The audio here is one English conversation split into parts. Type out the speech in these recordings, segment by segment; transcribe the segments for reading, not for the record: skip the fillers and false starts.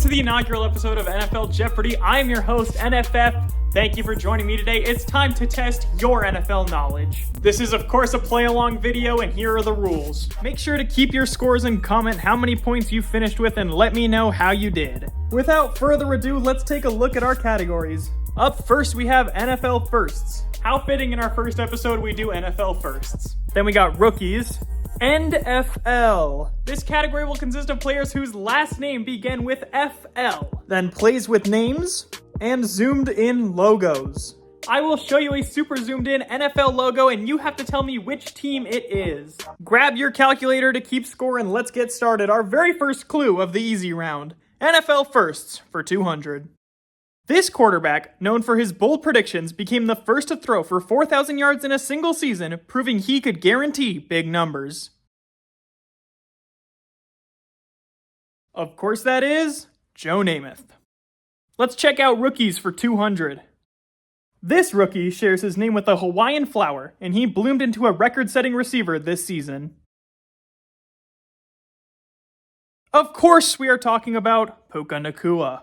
to the inaugural episode of NFL Jeopardy. I'm your host, NFF. Thank you for joining me today. It's time to test your NFL knowledge. This is, of course, a play-along video, and here are the rules. Make sure to keep your scores and comment how many points you finished with, and let me know how you did. Without further ado, let's take a look at our categories. Up first, we have NFL Firsts. How fitting in our first episode we do NFL Firsts. Then we got Rookies. NFL. This category will consist of players whose last name begin with FL. Then plays with names and zoomed in logos. I will show you a super zoomed in NFL logo and you have to tell me which team it is. Grab your calculator to keep score and let's get started. Our very first clue of the easy round. NFL Firsts for 200. This quarterback, known for his bold predictions, became the first to throw for 4,000 yards in a single season, proving he could guarantee big numbers. Of course that is Joe Namath. Let's check out Rookies for 200. This rookie shares his name with a Hawaiian flower, and he bloomed into a record-setting receiver this season. Of course we are talking about Puka Nacua.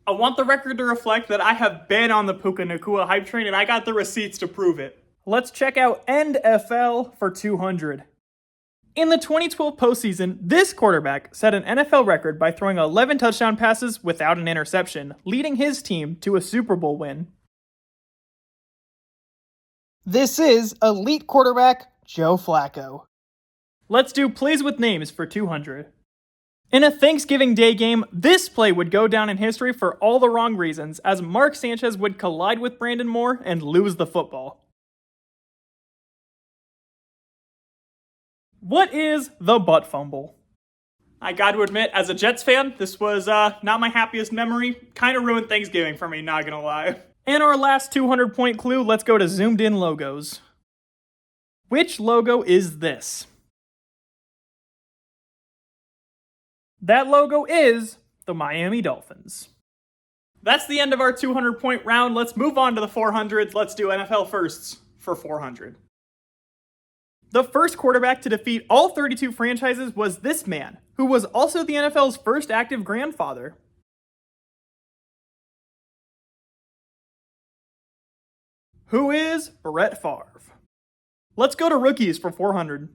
I want the record to reflect that I have been on the Puka Nacua hype train and I got the receipts to prove it. Let's check out NFL for 200. In the 2012 postseason, this quarterback set an NFL record by throwing 11 touchdown passes without an interception, leading his team to a Super Bowl win. This is elite quarterback Joe Flacco. Let's do plays with names for 200. In a Thanksgiving Day game, this play would go down in history for all the wrong reasons, as Mark Sanchez would collide with Brandon Moore and lose the football. What is the butt fumble? I got to admit, as a Jets fan, this was not my happiest memory. Kind of ruined Thanksgiving for me, not gonna lie. And our last 200-point clue, let's go to zoomed in logos. Which logo is this? That logo is the Miami Dolphins. That's the end of our 200-point round. Let's move on to the 400s. Let's do NFL Firsts for 400. The first quarterback to defeat all 32 franchises was this man, who was also the NFL's first active grandfather. Who is Brett Favre? Let's go to Rookies for 400.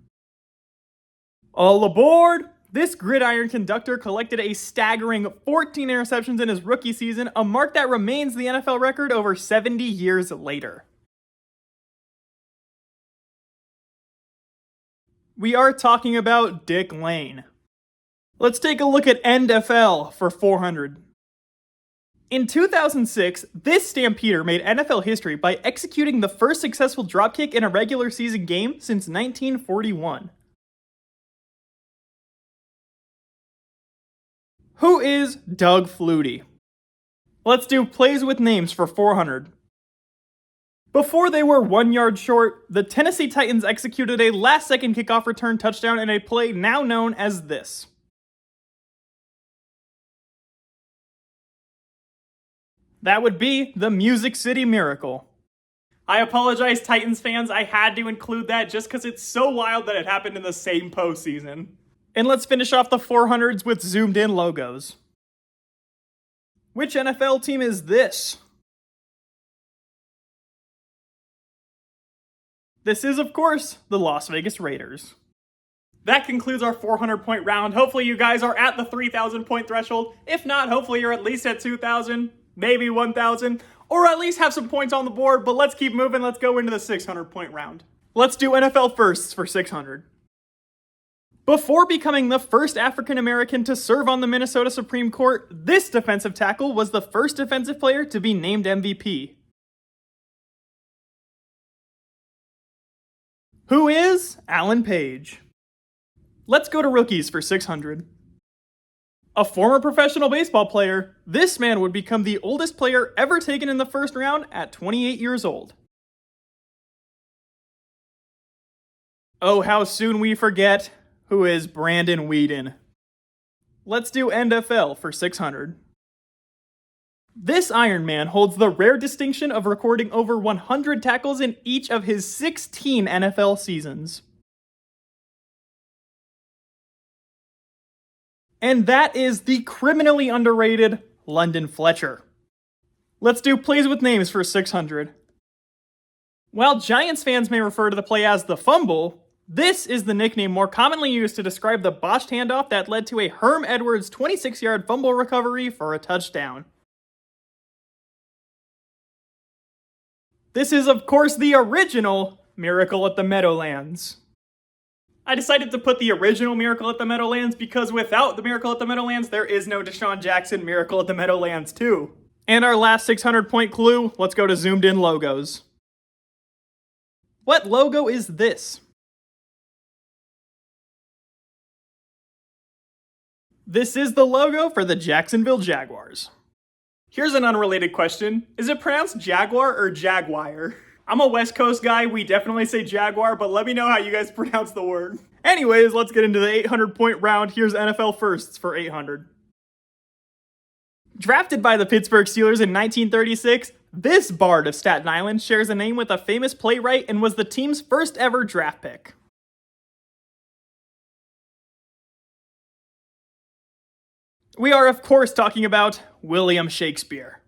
All aboard! This gridiron conductor collected a staggering 14 interceptions in his rookie season, a mark that remains the NFL record over 70 years later. We are talking about Dick Lane. Let's take a look at NFL for 400. In 2006, this Stampeder made NFL history by executing the first successful dropkick in a regular season game since 1941. Who is Doug Flutie? Let's do plays with names for 400. Before they were 1 yard short, the Tennessee Titans executed a last-second kickoff return touchdown in a play now known as this. That would be the Music City Miracle. I apologize, Titans fans, I had to include that just because it's so wild that it happened in the same postseason. And let's finish off the 400s with zoomed in logos. Which NFL team is this? This is, of course, the Las Vegas Raiders. That concludes our 400-point round. Hopefully you guys are at the 3,000-point threshold. If not, hopefully you're at least at 2,000, maybe 1,000, or at least have some points on the board. But let's keep moving. Let's go into the 600-point round. Let's do NFL Firsts for 600. Before becoming the first African American to serve on the Minnesota Supreme Court, this defensive tackle was the first defensive player to be named MVP. Who is Alan Page? Let's go to Rookies for 600. A former professional baseball player, this man would become the oldest player ever taken in the first round at 28 years old. Oh, how soon we forget. Who is Brandon Weeden? Let's do NFL for 600. This Iron Man holds the rare distinction of recording over 100 tackles in each of his 16 NFL seasons. And that is the criminally underrated London Fletcher. Let's do plays with names for 600. While Giants fans may refer to the play as the fumble, this is the nickname more commonly used to describe the botched handoff that led to a Herm Edwards 26-yard fumble recovery for a touchdown. This is, of course, the original Miracle at the Meadowlands. I decided to put the original Miracle at the Meadowlands because without the Miracle at the Meadowlands, there is no Deshaun Jackson Miracle at the Meadowlands 2. And our last 600-point clue, let's go to zoomed in logos. What logo is this? This is the logo for the Jacksonville Jaguars. Here's an unrelated question. Is it pronounced Jaguar or Jaguar? I'm a West Coast guy, we definitely say Jaguar, but let me know how you guys pronounce the word. Anyways, let's get into the 800-point round. Here's NFL firsts for 800. Drafted by the Pittsburgh Steelers in 1936, this bard of Staten Island shares a name with a famous playwright and was the team's first ever draft pick. We are, of course, talking about William Shakespeare.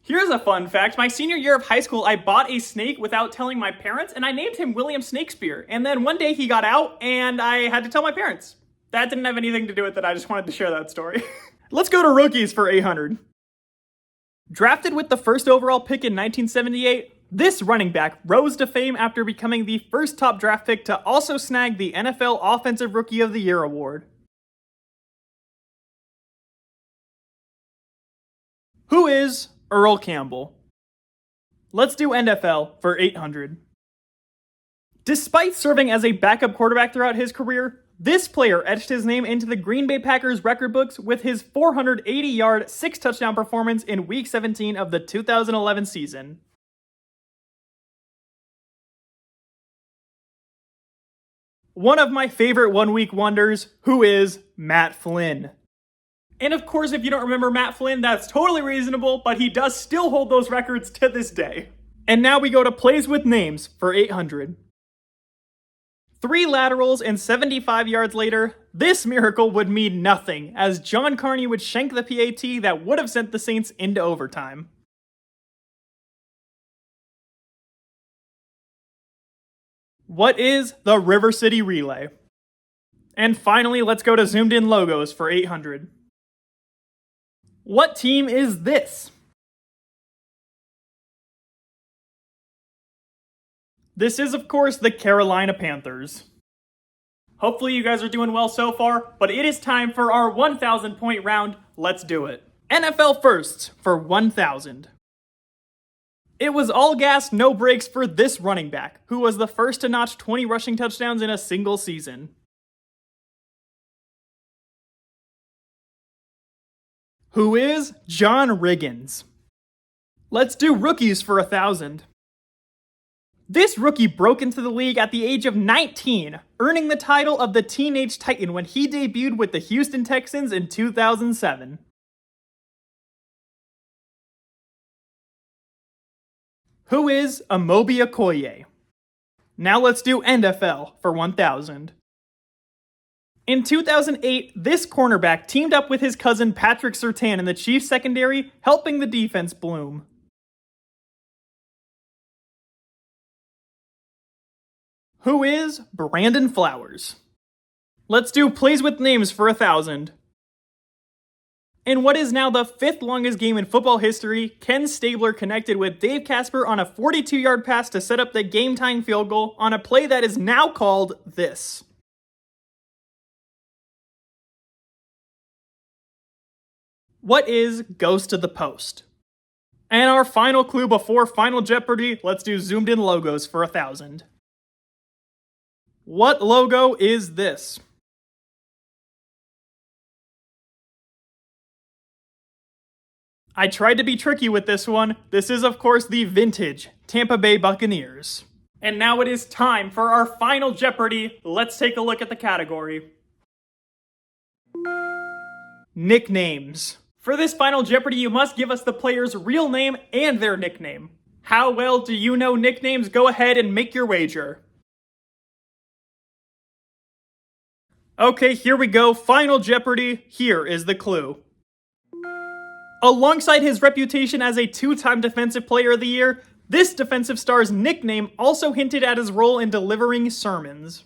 Here's a fun fact. My senior year of high school, I bought a snake without telling my parents, and I named him William Snakespeare. And then one day he got out, and I had to tell my parents. That didn't have anything to do with it. I just wanted to share that story. Let's go to rookies for 800. Drafted with the first overall pick in 1978, this running back rose to fame after becoming the first top draft pick to also snag the NFL Offensive Rookie of the Year award. Who is Earl Campbell? Let's do NFL for 800. Despite serving as a backup quarterback throughout his career, this player etched his name into the Green Bay Packers record books with his 480-yard, 6-touchdown performance in Week 17 of the 2011 season. One of my favorite one-week wonders, who is Matt Flynn. And of course, if you don't remember Matt Flynn, that's totally reasonable, but he does still hold those records to this day. And now we go to plays with names for 800. 3 laterals and 75 yards later, this miracle would mean nothing, as John Carney would shank the PAT that would have sent the Saints into overtime. What is the River City Relay? And finally, let's go to zoomed in logos for 800. What team is this? This is, of course, the Carolina Panthers. Hopefully you guys are doing well so far, but it is time for our 1,000-point round. Let's do it. NFL firsts for 1,000. It was all gas, no brakes for this running back, who was the first to notch 20 rushing touchdowns in a single season. Who is John Riggins? Let's do rookies for 1,000. This rookie broke into the league at the age of 19, earning the title of the Teenage Titan when he debuted with the Houston Texans in 2007. Who is Amobi Okoye? Now let's do NFL for 1,000. In 2008, this cornerback teamed up with his cousin Patrick Surtain in the Chiefs secondary, helping the defense bloom. Who is Brandon Flowers? Let's do plays with names for 1,000. In what is now the 5th longest game in football history, Ken Stabler connected with Dave Casper on a 42-yard pass to set up the game-tying field goal on a play that is now called this. What is goes to the post? And our final clue before Final Jeopardy, let's do zoomed in logos for 1,000. What logo is this? I tried to be tricky with this one. This is, of course, the vintage Tampa Bay Buccaneers. And now it is time for our Final Jeopardy. Let's take a look at the category. Nicknames. For this Final Jeopardy, you must give us the player's real name and their nickname. How well do you know nicknames? Go ahead and make your wager. Okay, here we go. Final Jeopardy. Here is the clue. Alongside his reputation as a two-time Defensive Player of the Year, this defensive star's nickname also hinted at his role in delivering sermons.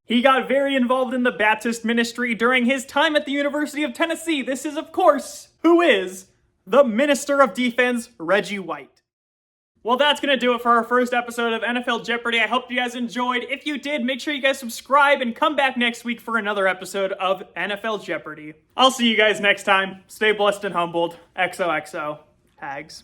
He got very involved in the Baptist ministry during his time at the University of Tennessee. This is, of course, who is the Minister of Defense, Reggie White. Well, that's going to do it for our first episode of NFL Jeopardy. I hope you guys enjoyed. If you did, make sure you guys subscribe and come back next week for another episode of NFL Jeopardy. I'll see you guys next time. Stay blessed and humbled. XOXO. Hags.